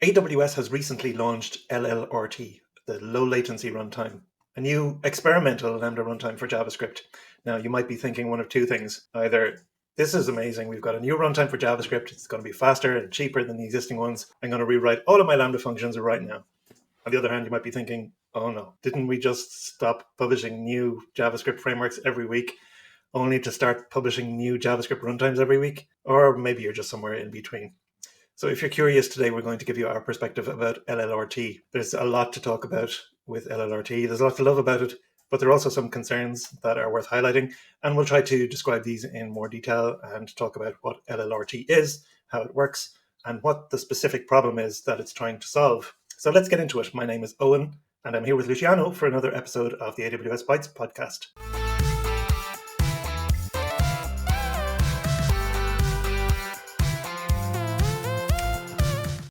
AWS has recently launched LLRT, the low latency runtime, a new experimental Lambda runtime for JavaScript. Now, you might be thinking one of two things. Either this is amazing, we've got a new runtime for JavaScript, it's going to be faster and cheaper than the existing ones. I'm going to rewrite all of my Lambda functions right now. On the other hand, you might be thinking, oh no, didn't we just stop publishing new JavaScript frameworks every week only to start publishing new JavaScript runtimes every week? Or maybe you're just somewhere in between. So if you're curious today, we're going to give you our perspective about LLRT. There's a lot to talk about with LLRT. There's a lot to love about it, but there are also some concerns that are worth highlighting. And we'll try to describe these in more detail and talk about what LLRT is, how it works, and what the specific problem is that it's trying to solve. So let's get into it. My name is Owen, and I'm here with Luciano for another episode of the AWS Bytes podcast.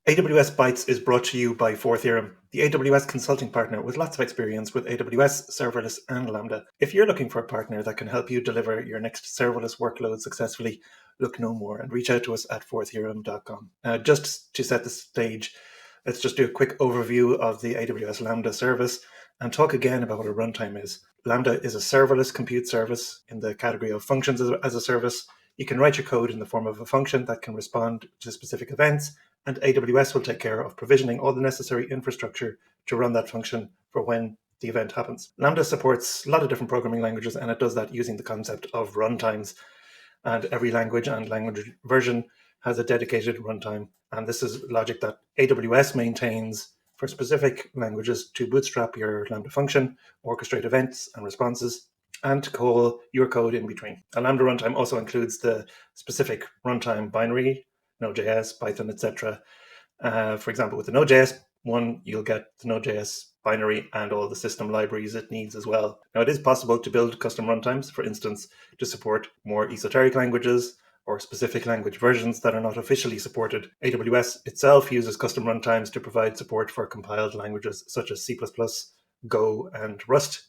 AWS Bytes is brought to you by 4Theorem, the AWS consulting partner with lots of experience with AWS, serverless, and Lambda. If you're looking for a partner that can help you deliver your next serverless workload successfully, look no more and reach out to us at 4theorem.com. Just to set the stage, let's just do a quick overview of the AWS Lambda service and talk again about what a runtime is. Lambda is a serverless compute service in the category of functions as a service. You can write your code in the form of a function that can respond to specific events, and AWS will take care of provisioning all the necessary infrastructure to run that function for when the event happens. Lambda supports a lot of different programming languages, and it does that using the concept of runtimes. And every language and language version has a dedicated runtime. And this is logic that AWS maintains for specific languages to bootstrap your Lambda function, orchestrate events and responses, and call your code in between. A Lambda runtime also includes the specific runtime binary, Node.js, Python, etc. For example, with the Node.js one, you'll get the Node.js binary and all the system libraries it needs as well. Now, it is possible to build custom runtimes, for instance, to support more esoteric languages or specific language versions that are not officially supported. AWS itself uses custom runtimes to provide support for compiled languages such as C++, Go, and Rust.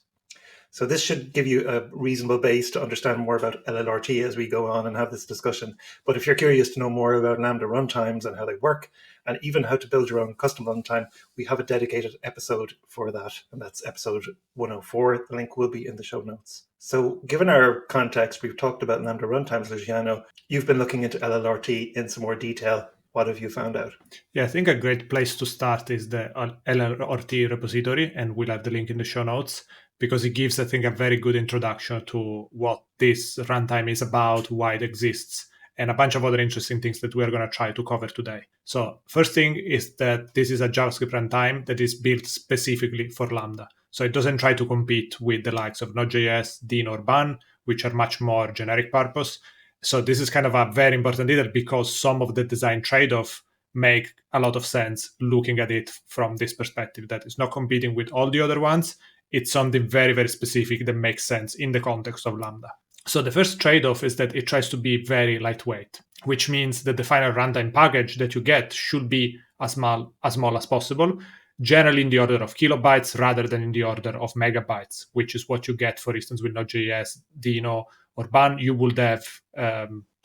So this should give you a reasonable base to understand more about LLRT as we go on and have this discussion. But if you're curious to know more about Lambda runtimes and how they work, and even how to build your own custom runtime, we have a dedicated episode for that, and that's episode 104. The link will be in the show notes. So given our context, we've talked about Lambda runtimes, Luciano. You've been looking into LLRT in some more detail. What have you found out? Yeah, I think a great place to start is the LLRT repository, and we'll have the link in the show notes, because it gives, I think, a very good introduction to what this runtime is about, why it exists, and a bunch of other interesting things that we're going to try to cover today. So first thing is that this is a JavaScript runtime that is built specifically for Lambda. So it doesn't try to compete with the likes of Node.js, Dino, or Ban, which are much more generic purpose. So this is kind of a very important detail, because some of the design trade-off make a lot of sense looking at it from this perspective, that it's not competing with all the other ones. It's something very, very specific that makes sense in the context of Lambda. So the first trade-off is that it tries to be very lightweight, which means that the final runtime package that you get should be as small as possible, generally in the order of kilobytes rather than in the order of megabytes, which is what you get, for instance, with Node.js, Dino, or Ban. You would have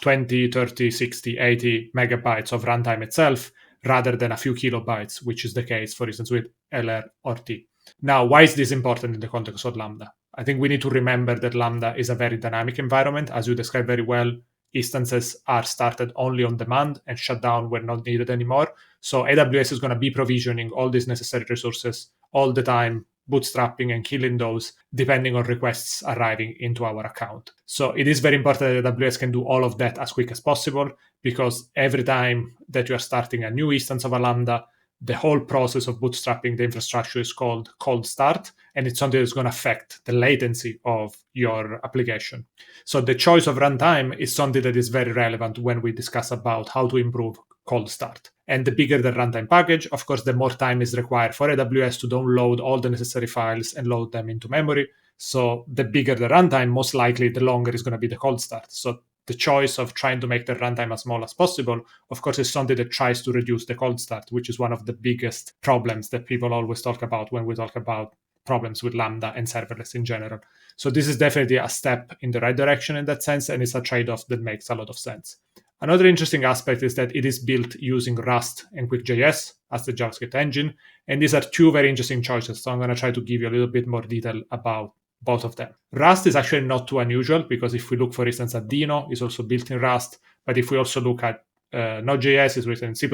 20, 30, 60, 80 megabytes of runtime itself rather than a few kilobytes, which is the case, for instance, with LLRT. Now, why is this important in the context of Lambda? I think we need to remember that Lambda is a very dynamic environment. As you described very well, instances are started only on demand and shut down when not needed anymore. So AWS is going to be provisioning all these necessary resources all the time, bootstrapping and killing those depending on requests arriving into our account. So it is very important that AWS can do all of that as quick as possible, because every time that you are starting a new instance of a Lambda, the whole process of bootstrapping the infrastructure is called cold start, and it's something that's going to affect the latency of your application. So the choice of runtime is something that is very relevant when we discuss about how to improve cold start. And the bigger the runtime package, of course, the more time is required for AWS to download all the necessary files and load them into memory. So the bigger the runtime, most likely the longer is going to be the cold start. So the choice of trying to make the runtime as small as possible, of course, is something that tries to reduce the cold start, which is one of the biggest problems that people always talk about when we talk about problems with Lambda and serverless in general. So this is definitely a step in the right direction in that sense, and it's a trade-off that makes a lot of sense. Another interesting aspect is that it is built using Rust and QuickJS as the JavaScript engine. And these are two very interesting choices. So I'm going to try to give you a little bit more detail about both of them. Rust is actually not too unusual because if we look, for instance, at Dino, it's also built in Rust. But if we also look at Node.js, is written in C++,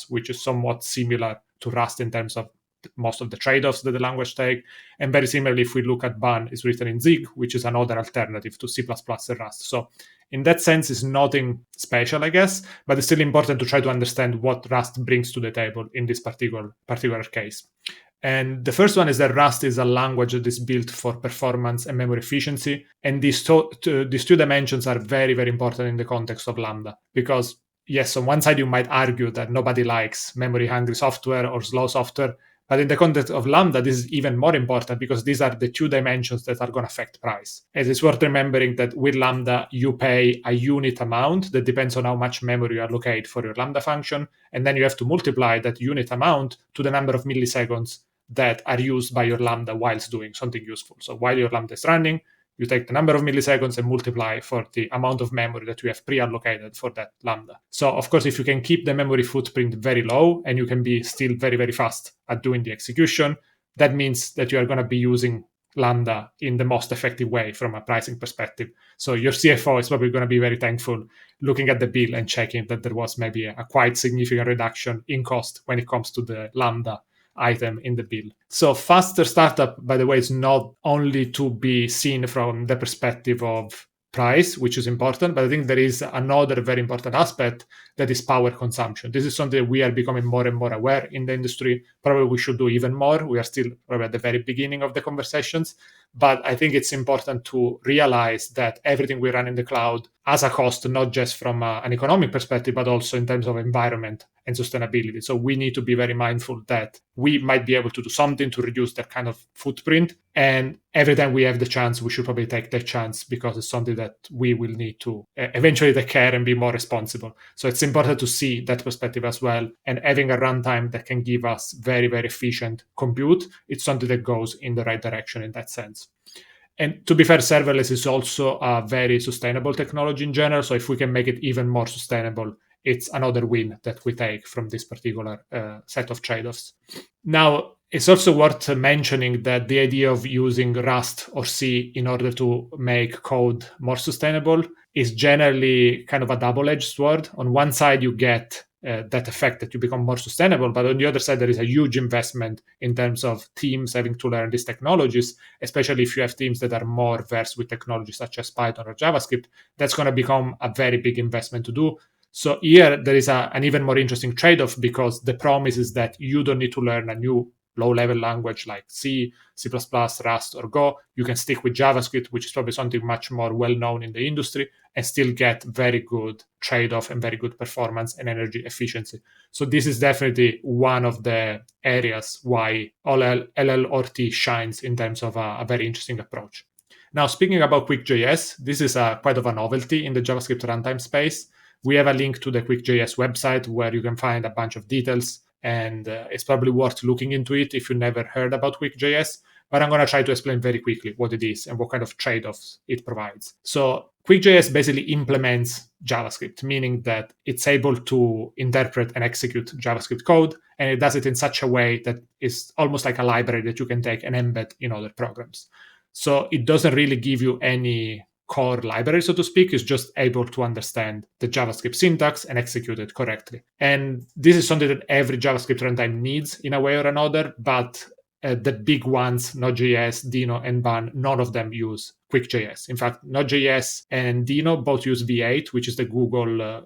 which is somewhat similar to Rust in terms of most of the trade-offs that the language take. And very similarly, if we look at Bun, it's written in Zig, which is another alternative to C++ and Rust. So in that sense, it's nothing special, I guess, but it's still important to try to understand what Rust brings to the table in this particular case. And the first one is that Rust is a language that is built for performance and memory efficiency. And these two dimensions are very, very important in the context of Lambda because, yes, on one side, you might argue that nobody likes memory-hungry software or slow software. But in the context of Lambda, this is even more important because these are the two dimensions that are going to affect price. And it's worth remembering that with Lambda, you pay a unit amount that depends on how much memory you allocate for your Lambda function. And then you have to multiply that unit amount to the number of milliseconds that are used by your Lambda whilst doing something useful. So while your Lambda is running, you take the number of milliseconds and multiply for the amount of memory that you have pre-allocated for that Lambda. So, of course, if you can keep the memory footprint very low and you can be still very, very fast at doing the execution, that means that you are going to be using Lambda in the most effective way from a pricing perspective. So your CFO is probably going to be very thankful looking at the bill and checking that there was maybe a quite significant reduction in cost when it comes to the Lambda item in the bill. So faster startup, by the way, is not only to be seen from the perspective of price, which is important, but I think there is another very important aspect that is power consumption. This is something that we are becoming more and more aware in the industry. Probably we should do even more. We are still probably at the very beginning of the conversations, but I think it's important to realize that everything we run in the cloud has a cost, not just from an economic perspective, but also in terms of environment and sustainability. So we need to be very mindful that we might be able to do something to reduce that kind of footprint. And every time we have the chance, we should probably take that chance because it's something that we will need to eventually take care and be more responsible. So it's important to see that perspective as well. And having a runtime that can give us very, very efficient compute, it's something that goes in the right direction in that sense. And to be fair, serverless is also a very sustainable technology in general. So if we can make it even more sustainable, it's another win that we take from this particular set of trade-offs. Now, it's also worth mentioning that the idea of using Rust or C in order to make code more sustainable is generally kind of a double-edged sword. On one side, you get that effect that you become more sustainable. But on the other side, there is a huge investment in terms of teams having to learn these technologies, especially if you have teams that are more versed with technologies such as Python or JavaScript. That's going to become a very big investment to do. So here, there is an even more interesting trade-off because the promise is that you don't need to learn a new low-level language like C, C++, Rust, or Go. You can stick with JavaScript, which is probably something much more well-known in the industry, and still get very good trade-off and very good performance and energy efficiency. So this is definitely one of the areas why LLRT shines in terms of a very interesting approach. Now, speaking about QuickJS, this is quite of a novelty in the JavaScript runtime space. We have a link to the QuickJS website where you can find a bunch of details, and it's probably worth looking into it if you never heard about QuickJS. But I'm going to try to explain very quickly what it is and what kind of trade-offs it provides. So QuickJS basically implements JavaScript, meaning that it's able to interpret and execute JavaScript code, and it does it in such a way that is almost like a library that you can take and embed in other programs. So it doesn't really give you any core library, so to speak, is just able to understand the JavaScript syntax and execute it correctly. And this is something that every JavaScript runtime needs in a way or another, but the big ones, Node.js, Dino, and Bun, none of them use QuickJS. In fact, Node.js and Dino both use V8, which is the Google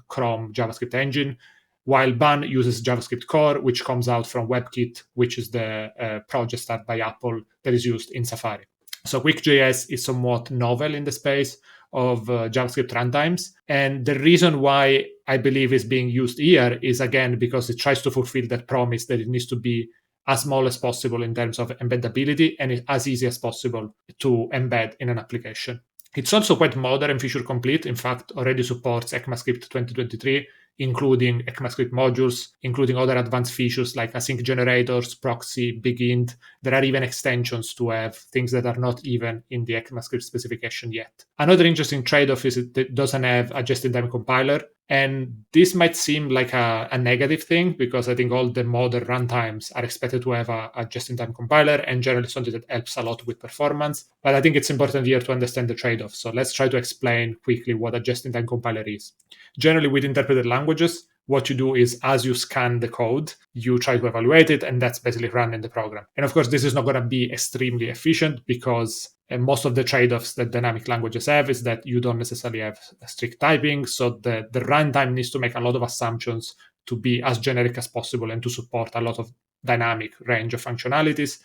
Chrome JavaScript engine, while Bun uses JavaScript Core, which comes out from WebKit, which is the project started by Apple that is used in Safari. So QuickJS is somewhat novel in the space of JavaScript runtimes. And the reason why I believe it's being used here is, again, because it tries to fulfill that promise that it needs to be as small as possible in terms of embeddability and as easy as possible to embed in an application. It's also quite modern and feature complete. In fact, already supports ECMAScript 2023, including ECMAScript modules, including other advanced features like async generators, proxy, bigint. There are even extensions to have things that are not even in the ECMAScript specification yet. Another interesting trade-off is it doesn't have a just-in-time compiler. And this might seem like a negative thing because I think all the modern runtimes are expected to have a just-in-time compiler and generally something that helps a lot with performance. But I think it's important here to understand the trade-off. So let's try to explain quickly what a just-in-time compiler is. Generally, with interpreted languages, what you do is as you scan the code, you try to evaluate it, and that's basically running the program. And of course, this is not going to be extremely efficient because most of the trade-offs that dynamic languages have is that you don't necessarily have strict typing. So the runtime needs to make a lot of assumptions to be as generic as possible and to support a lot of dynamic range of functionalities.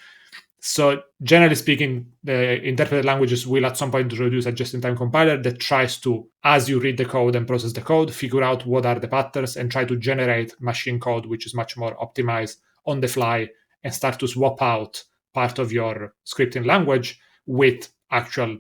So generally speaking, the interpreted languages will at some point introduce a just-in-time compiler that tries to, as you read the code and process the code, figure out what are the patterns and try to generate machine code, which is much more optimized on the fly, and start to swap out part of your scripting language with actual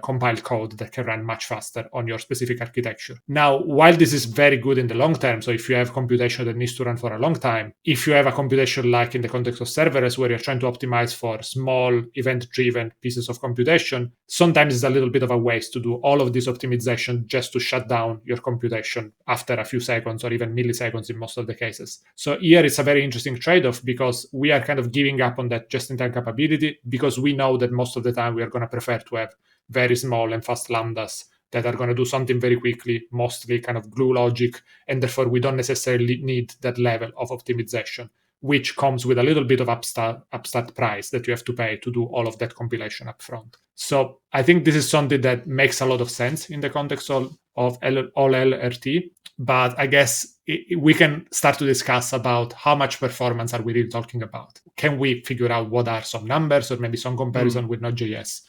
compiled code that can run much faster on your specific architecture. Now, while this is very good in the long term, so if you have computation that needs to run for a long time, if you have a computation like in the context of serverless where you're trying to optimize for small event-driven pieces of computation, sometimes it's a little bit of a waste to do all of this optimization just to shut down your computation after a few seconds or even milliseconds in most of the cases. So here it's a very interesting trade-off because we are kind of giving up on that just-in-time capability because we know that most of the time we are going to prefer to have very small and fast lambdas that are going to do something very quickly, mostly kind of glue logic, and therefore we don't necessarily need that level of optimization, which comes with a little bit of upstart price that you have to pay to do all of that compilation up front. So I think this is something that makes a lot of sense in the context of LLRT, but I guess we can start to discuss about how much performance are we really talking about. Can we figure out what are some numbers or maybe some comparison with Node.js?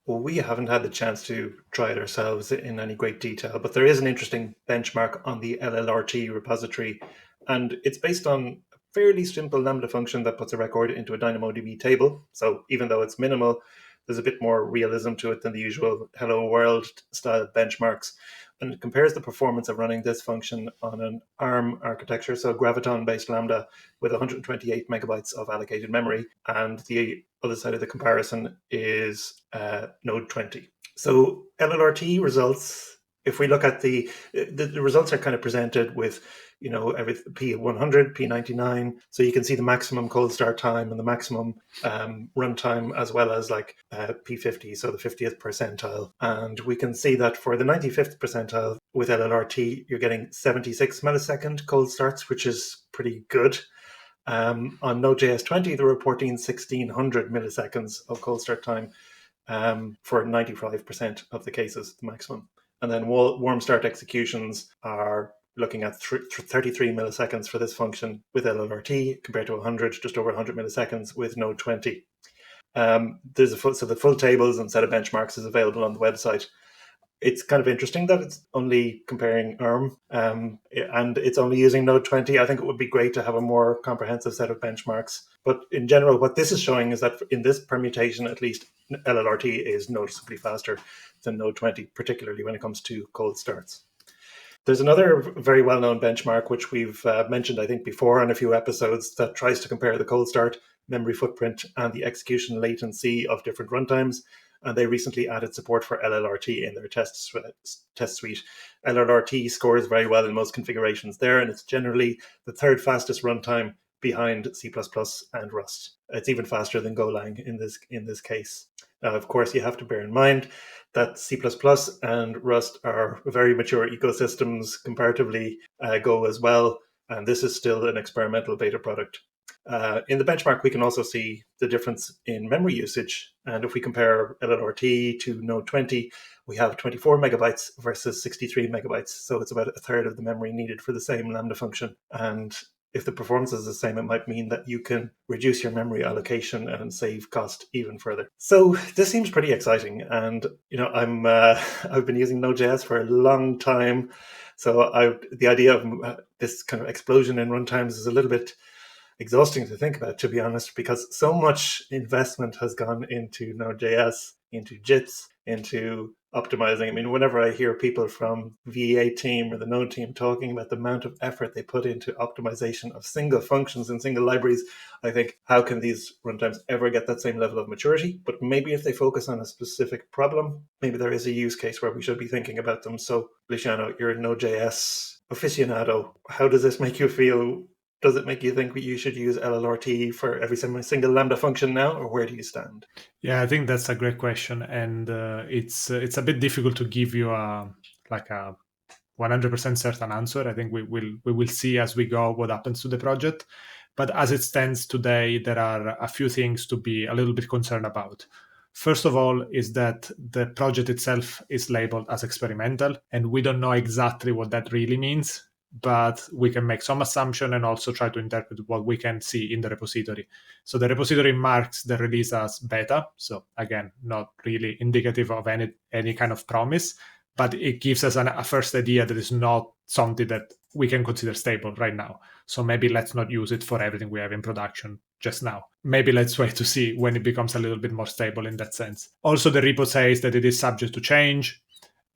Well, we haven't had the chance to try it ourselves in any great detail, but there is an interesting benchmark on the LLRT repository, and it's based on a fairly simple Lambda function that puts a record into a DynamoDB table. So even though it's minimal, there's a bit more realism to it than the usual Hello World style benchmarks. And it compares the performance of running this function on an ARM architecture, so Graviton-based Lambda with 128 megabytes of allocated memory. And the other side of the comparison is Node 20. So LLRT results, if we look at the results are kind of presented with, every P100, P99. So you can see the maximum cold start time and the maximum runtime, as well as like P50, so the 50th percentile. And we can see that for the 95th percentile with LLRT, you're getting 76 millisecond cold starts, which is pretty good. On Node.js 20, they're reporting 1600 milliseconds of cold start time for 95% of the cases, the maximum. And then warm start executions are looking at 33 milliseconds for this function with LLRT compared to 100, just over 100 milliseconds with Node 20. There's the full tables and set of benchmarks is available on the website. It's kind of interesting that it's only comparing ARM and it's only using Node 20. I think it would be great to have a more comprehensive set of benchmarks. But in general, what this is showing is that in this permutation, at least, LLRT is noticeably faster than Node 20, particularly when it comes to cold starts. There's another very well-known benchmark, which we've mentioned, I think, before on a few episodes, that tries to compare the cold start, memory footprint, and the execution latency of different runtimes. And they recently added support for LLRT in their test suite. LLRT scores very well in most configurations there, and it's generally the third fastest runtime behind C++ and Rust. It's even faster than Golang in this case. Now, of course, you have to bear in mind that C++ and Rust are very mature ecosystems, comparatively Go as well, and this is still an experimental beta product. In the benchmark, we can also see the difference in memory usage. And if we compare LLRT to Node 20, we have 24 megabytes versus 63 megabytes. So it's about a third of the memory needed for the same Lambda function. And if the performance is the same, it might mean that you can reduce your memory allocation and save cost even further. So this seems pretty exciting. And, I've been using Node.js for a long time. So the idea of this kind of explosion in runtimes is a little bit exhausting to think about, to be honest, because so much investment has gone into Node.js, into JITs, into optimizing. I mean, whenever I hear people from V8 team or the Node team talking about the amount of effort they put into optimization of single functions and single libraries, I think, how can these runtimes ever get that same level of maturity? But maybe if they focus on a specific problem, maybe there is a use case where we should be thinking about them. So, Luciano, you're a Node.js aficionado. How does this make you feel? Does it make you think you should use LLRT for every single Lambda function now, or where do you stand? Yeah, I think that's a great question, and it's a bit difficult to give you a 100% certain answer. I think we will see as we go what happens to the project. But as it stands today, there are a few things to be a little bit concerned about. First of all, is that the project itself is labeled as experimental, and we don't know exactly what that really means. But we can make some assumption and also try to interpret what we can see in the repository. So the repository marks the release as beta. So again, not really indicative of any kind of promise, but it gives us a first idea that it's not something that we can consider stable right now. So maybe let's not use it for everything we have in production just now. Maybe let's wait to see when it becomes a little bit more stable in that sense. Also, the repo says that it is subject to change,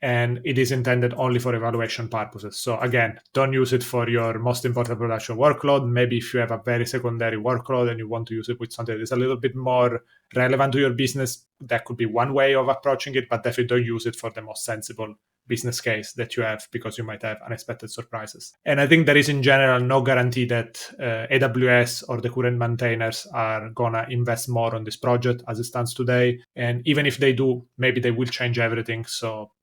and it is intended only for evaluation purposes. So again, don't use it for your most important production workload. Maybe if you have a very secondary workload and you want to use it with something that is a little bit more relevant to your business, that could be one way of approaching it, but definitely don't use it for the most sensible business case that you have, because you might have unexpected surprises. And I think there is in general no guarantee that AWS or the current maintainers are gonna invest more on this project as it stands today. And even if they do, maybe they will change everything.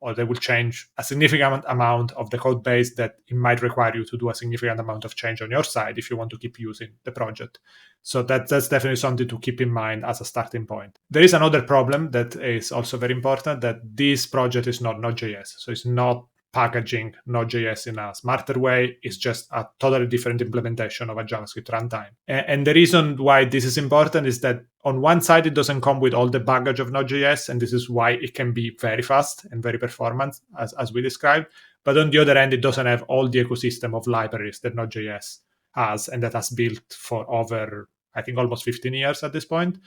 Or they will change a significant amount of the code base that it might require you to do a significant amount of change on your side if you want to keep using the project. So that's definitely something to keep in mind as a starting point. There is another problem that is also very important, that this project is not Node.js. So it's not packaging Node.js in a smarter way. It's just a totally different implementation of a JavaScript runtime. And the reason why this is important is that on one side, it doesn't come with all the baggage of Node.js, and this is why it can be very fast and very performant, as we described. But on the other end, it doesn't have all the ecosystem of libraries that Node.js has, and that has built for over, I think, almost 15 years at this point.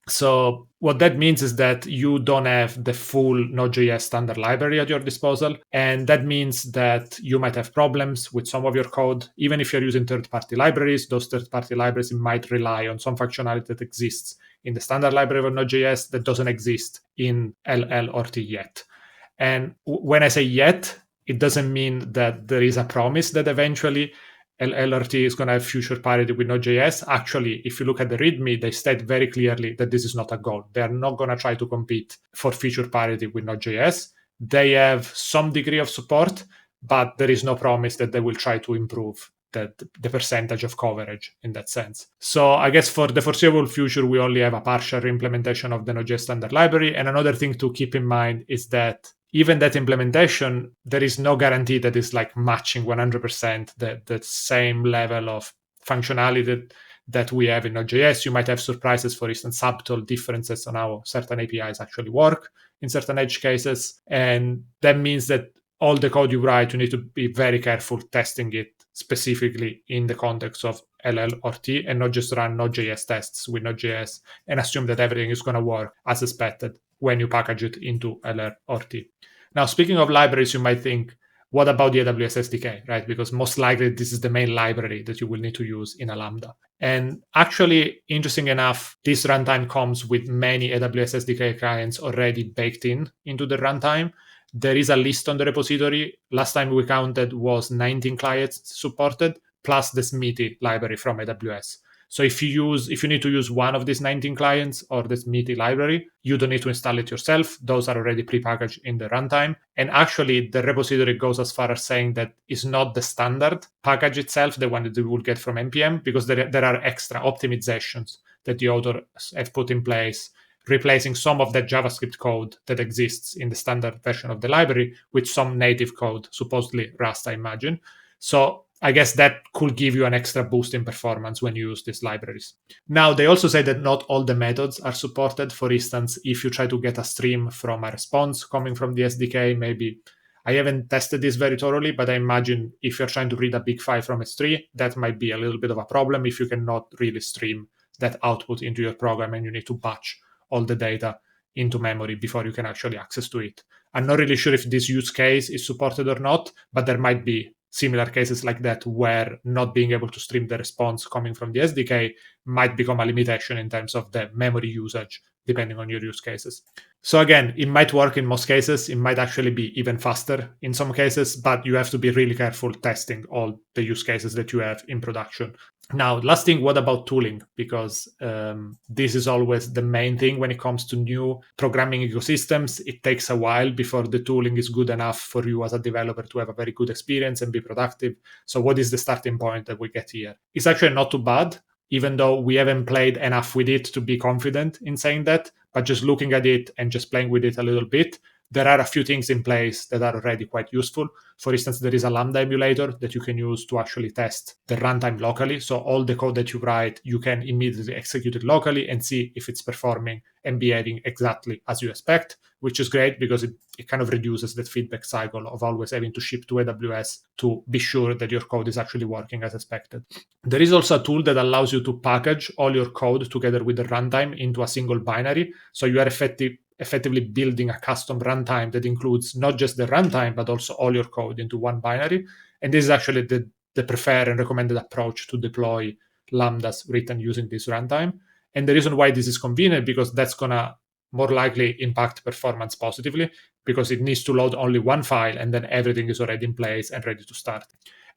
So what that means is that you don't have the full Node.js standard library at your disposal. And that means that you might have problems with some of your code. Even if you're using third-party libraries, those third-party libraries might rely on some functionality that exists in the standard library of Node.js that doesn't exist in LLRT yet. And when I say yet, it doesn't mean that there is a promise that eventually LLRT is going to have future parity with Node.js. Actually, if you look at the README, they state very clearly that this is not a goal. They are not going to try to compete for feature parity with Node.js. They have some degree of support, but there is no promise that they will try to improve the percentage of coverage in that sense. So I guess for the foreseeable future, we only have a partial implementation of the Node.js standard library. And another thing to keep in mind is that even that implementation, there is no guarantee that it's like matching 100% the same level of functionality that we have in Node.js. You might have surprises, for instance, subtle differences on how certain APIs actually work in certain edge cases. And that means that all the code you write, you need to be very careful testing it specifically in the context of LLRT and not just run Node.js tests with Node.js and assume that everything is going to work as expected when you package it into LLRT. Now, speaking of libraries, you might think, what about the AWS SDK, right? Because most likely this is the main library that you will need to use in a Lambda. And actually, interesting enough, this runtime comes with many AWS SDK clients already baked into the runtime. There is a list on the repository. Last time we counted was 19 clients supported, plus the Smithy library from AWS. So if you need to use one of these 19 clients or the Smithy library, you don't need to install it yourself. Those are already prepackaged in the runtime. And actually, the repository goes as far as saying that it's not the standard package itself, the one that you will get from NPM, because there are extra optimizations that the authors have put in place, replacing some of that JavaScript code that exists in the standard version of the library with some native code, supposedly Rust, I imagine. So I guess that could give you an extra boost in performance when you use these libraries. Now, they also say that not all the methods are supported. For instance, if you try to get a stream from a response coming from the SDK, maybe I haven't tested this very thoroughly, but I imagine if you're trying to read a big file from S3, that might be a little bit of a problem if you cannot really stream that output into your program and you need to batch all the data into memory before you can actually access to it. I'm not really sure if this use case is supported or not, but there might be similar cases like that where not being able to stream the response coming from the SDK might become a limitation in terms of the memory usage, depending on your use cases. So again, it might work in most cases. It might actually be even faster in some cases, but you have to be really careful testing all the use cases that you have in production. Now, last thing, what about tooling? Because this is always the main thing when it comes to new programming ecosystems. It takes a while before the tooling is good enough for you as a developer to have a very good experience and be productive. So what is the starting point that we get here? It's actually not too bad, even though we haven't played enough with it to be confident in saying that. But just looking at it and just playing with it a little bit, there are a few things in place that are already quite useful. For instance, there is a Lambda emulator that you can use to actually test the runtime locally. So all the code that you write, you can immediately execute it locally and see if it's performing and behaving exactly as you expect, which is great because it kind of reduces that feedback cycle of always having to ship to AWS to be sure that your code is actually working as expected. There is also a tool that allows you to package all your code together with the runtime into a single binary. So you are effectively building a custom runtime that includes not just the runtime, but also all your code into one binary. And this is actually the preferred and recommended approach to deploy Lambdas written using this runtime. And the reason why this is convenient, because that's going to more likely impact performance positively, because it needs to load only one file and then everything is already in place and ready to start.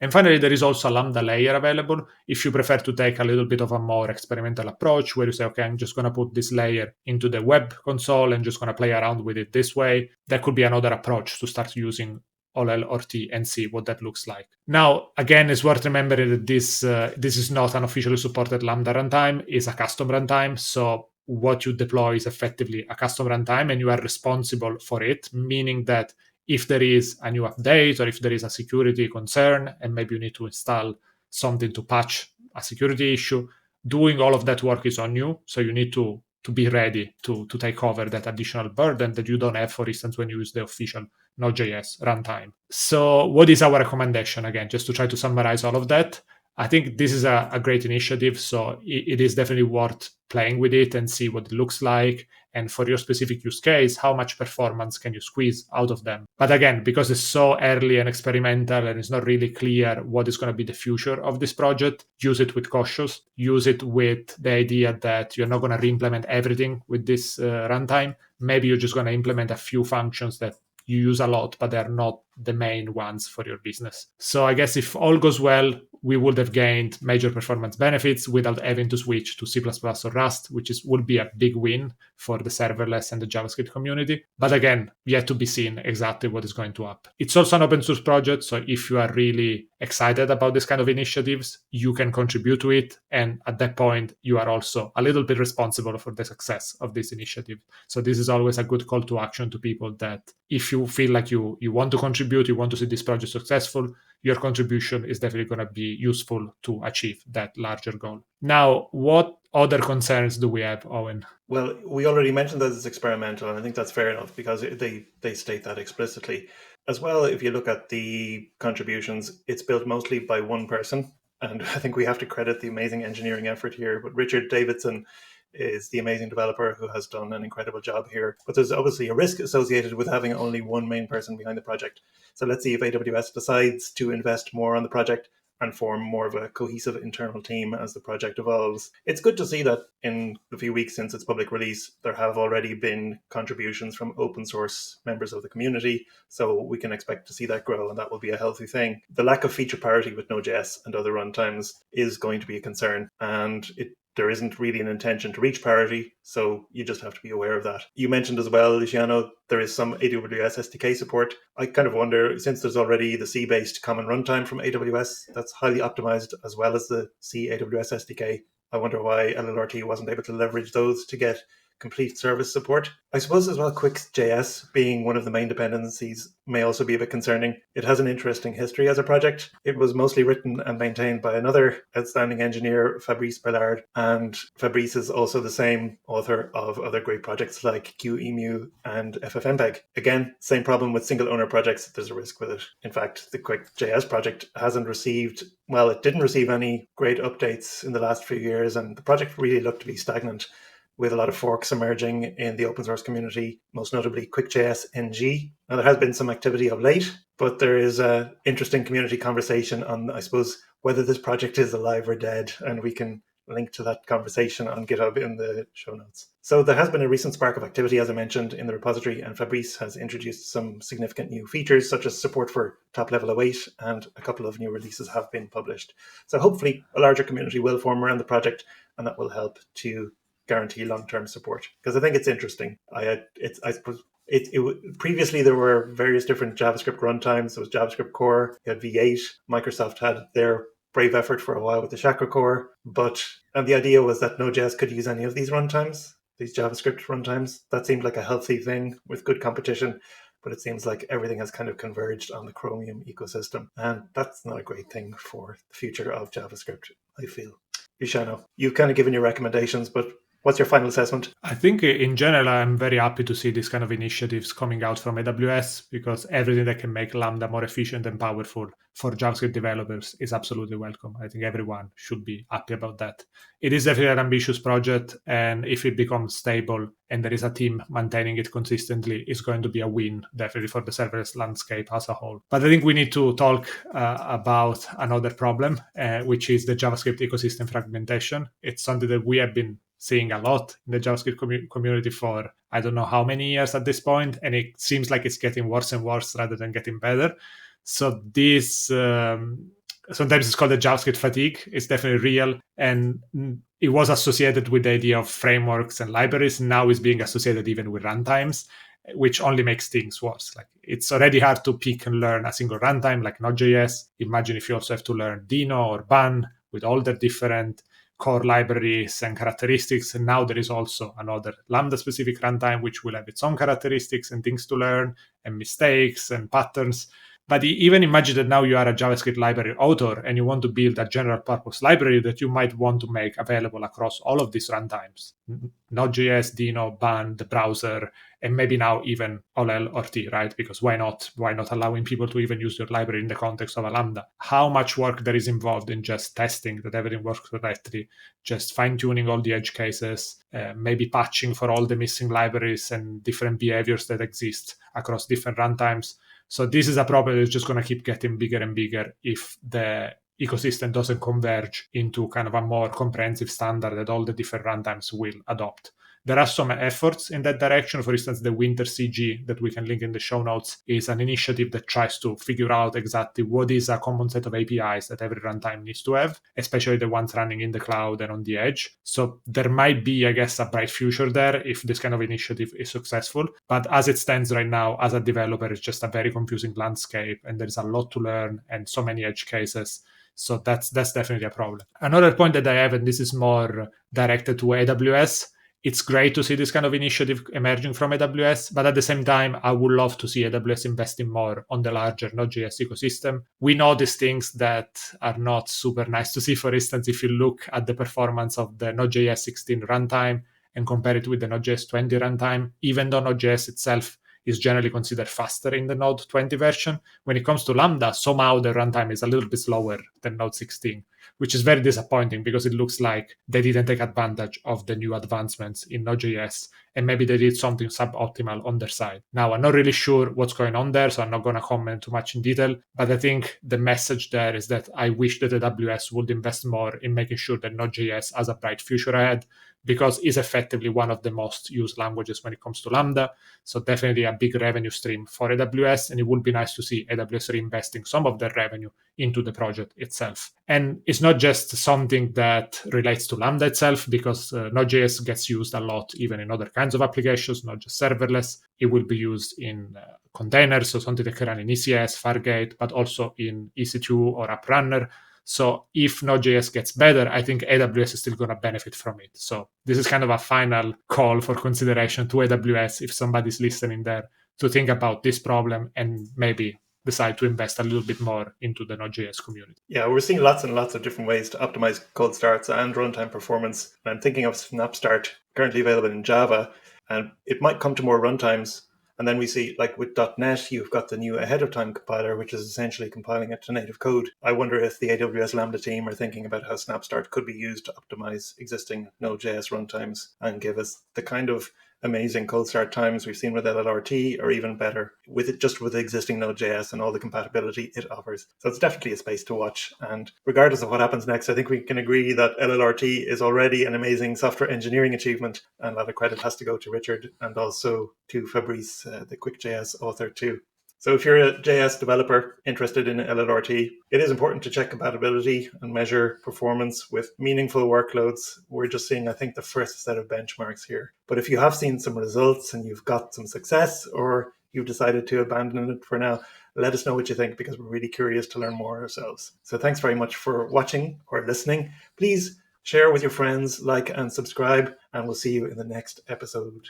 And finally, there is also a Lambda layer available if you prefer to take a little bit of a more experimental approach where you say, okay, I'm just going to put this layer into the web console and just going to play around with it this way. That could be another approach to start using LLRT and see what that looks like. Now, again, it's worth remembering that this is not an officially supported Lambda runtime, it's a custom runtime. So what you deploy is effectively a custom runtime and you are responsible for it, meaning that if there is a new update or if there is a security concern and maybe you need to install something to patch a security issue, doing all of that work is on you. So you need to be ready to take over that additional burden that you don't have, for instance, when you use the official Node.js runtime. So what is our recommendation? Again, just to try to summarize all of that, I think this is a great initiative. So it is definitely worth playing with it and see what it looks like. And for your specific use case, how much performance can you squeeze out of them? But again, because it's so early and experimental and it's not really clear what is going to be the future of this project, use it with cautious. Use it with the idea that you're not going to re-implement everything with this runtime. Maybe you're just going to implement a few functions that you use a lot, but they're not the main ones for your business. So I guess if all goes well, we would have gained major performance benefits without having to switch to C++ or Rust, which would be a big win for the serverless and the JavaScript community. But again, yet to be seen exactly what is going to happen. It's also an open source project, so if you are really excited about this kind of initiatives, you can contribute to it. And at that point, you are also a little bit responsible for the success of this initiative. So this is always a good call to action to people that if you feel like you want to contribute, you want to see this project successful, your contribution is definitely going to be useful to achieve that larger goal. Now, what other concerns do we have, Owen? Well, we already mentioned that it's experimental, and I think that's fair enough because they state that explicitly. As well, if you look at the contributions, it's built mostly by one person, and I think we have to credit the amazing engineering effort here. But Richard Davidson is the amazing developer who has done an incredible job here. But there's obviously a risk associated with having only one main person behind the project. So let's see if AWS decides to invest more on the project and form more of a cohesive internal team as the project evolves. It's good to see that in the few weeks since its public release, there have already been contributions from open source members of the community, so we can expect to see that grow, and that will be a healthy thing. The lack of feature parity with Node.js and other runtimes is going to be a concern, and there isn't really an intention to reach parity, so you just have to be aware of that. You mentioned as well, Luciano, there is some AWS SDK support. I kind of wonder, since there's already the C-based common runtime from AWS that's highly optimized, as well as the C AWS SDK, I wonder why LLRT wasn't able to leverage those to get complete service support. I suppose as well, QuickJS being one of the main dependencies may also be a bit concerning. It has an interesting history as a project. It was mostly written and maintained by another outstanding engineer, Fabrice Bellard, and Fabrice is also the same author of other great projects like QEMU and FFmpeg. Again, same problem with single owner projects. There's a risk with it. In fact, the QuickJS project it didn't receive any great updates in the last few years, and the project really looked to be stagnant, with a lot of forks emerging in the open source community, most notably QuickJS NG. Now, there has been some activity of late, but there is an interesting community conversation on, I suppose, whether this project is alive or dead, and we can link to that conversation on GitHub in the show notes. So there has been a recent spark of activity, as I mentioned, in the repository, and Fabrice has introduced some significant new features, such as support for top-level await, and a couple of new releases have been published. So hopefully a larger community will form around the project, and that will help to guarantee long-term support, because I think it's interesting. I suppose previously there were various different JavaScript runtimes. There was JavaScript Core, you had V8, Microsoft had their brave effort for a while with the Chakra core, and the idea was that Node.js could use any of these runtimes, these JavaScript runtimes. That seemed like a healthy thing with good competition, but it seems like everything has kind of converged on the Chromium ecosystem, and that's not a great thing for the future of JavaScript, I feel. Ishano, you've kind of given your recommendations, but what's your final assessment? I think in general, I'm very happy to see these kind of initiatives coming out from AWS, because everything that can make Lambda more efficient and powerful for JavaScript developers is absolutely welcome. I think everyone should be happy about that. It is definitely an ambitious project, and if it becomes stable and there is a team maintaining it consistently, it's going to be a win, definitely, for the serverless landscape as a whole. But I think we need to talk about another problem, which is the JavaScript ecosystem fragmentation. It's something that we have been seeing a lot in the JavaScript community for I don't know how many years at this point, and it seems like it's getting worse and worse rather than getting better. So this sometimes it's called the JavaScript fatigue. It's definitely real, and it was associated with the idea of frameworks and libraries. Now it's being associated even with runtimes, which only makes things worse. Like, it's already hard to pick and learn a single runtime like Node.js. Imagine if you also have to learn Dino or Ban with all the different core libraries and characteristics. And now there is also another Lambda specific runtime, which will have its own characteristics and things to learn and mistakes and patterns. But even imagine that now you are a JavaScript library author and you want to build a general purpose library that you might want to make available across all of these runtimes. Node.js, Dino, Ban, the browser, and maybe now even LLRT, right? Because why not? Why not allowing people to even use your library in the context of a Lambda? How much work there is involved in just testing that everything works correctly, just fine-tuning all the edge cases, maybe patching for all the missing libraries and different behaviors that exist across different runtimes. So this is a problem that's just going to keep getting bigger and bigger if the ecosystem doesn't converge into kind of a more comprehensive standard that all the different runtimes will adopt. There are some efforts in that direction. For instance, the Winter CG that we can link in the show notes is an initiative that tries to figure out exactly what is a common set of APIs that every runtime needs to have, especially the ones running in the cloud and on the edge. So there might be, I guess, a bright future there if this kind of initiative is successful. But as it stands right now, as a developer, it's just a very confusing landscape, and there's a lot to learn and so many edge cases. So that's definitely a problem. Another point that I have, and this is more directed to AWS, it's great to see this kind of initiative emerging from AWS, but at the same time, I would love to see AWS investing more on the larger Node.js ecosystem. We know these things that are not super nice to see. For instance, if you look at the performance of the Node.js 16 runtime and compare it with the Node.js 20 runtime, even though Node.js itself is generally considered faster in the Node 20 version, when it comes to Lambda, somehow the runtime is a little bit slower than Node 16, which is very disappointing because it looks like they didn't take advantage of the new advancements in Node.js, and maybe they did something suboptimal on their side. Now, I'm not really sure what's going on there, so I'm not going to comment too much in detail, but I think the message there is that I wish that AWS would invest more in making sure that Node.js has a bright future ahead, because it's effectively one of the most used languages when it comes to Lambda. So definitely a big revenue stream for AWS, and it would be nice to see AWS reinvesting some of their revenue into the project itself. And it's not just something that relates to Lambda itself, because Node.js gets used a lot even in other kinds of applications, not just serverless. It will be used in containers, so something that can run in ECS, Fargate, but also in EC2 or AppRunner. So if Node.js gets better, I think AWS is still going to benefit from it. So this is kind of a final call for consideration to AWS, if somebody's listening there, to think about this problem and maybe decide to invest a little bit more into the Node.js community. Yeah, we're seeing lots and lots of different ways to optimize cold starts and runtime performance. And I'm thinking of Snapstart, currently available in Java, and it might come to more runtimes And then we see, like with .NET, you've got the new ahead of time compiler, which is essentially compiling it to native code. I wonder if the AWS Lambda team are thinking about how Snapstart could be used to optimize existing Node.js runtimes and give us the kind of amazing cold start times we've seen with LLRT, or even better with it, just with existing Node.js and all the compatibility it offers. So it's definitely a space to watch. And regardless of what happens next, I think we can agree that LLRT is already an amazing software engineering achievement, and a lot of credit has to go to Richard and also to Fabrice, the QuickJS author too. So if you're a JS developer interested in LLRT, it is important to check compatibility and measure performance with meaningful workloads. We're just seeing, I think, the first set of benchmarks here. But if you have seen some results and you've got some success, or you've decided to abandon it for now, let us know what you think, because we're really curious to learn more ourselves. So thanks very much for watching or listening. Please share with your friends, like and subscribe, and we'll see you in the next episode.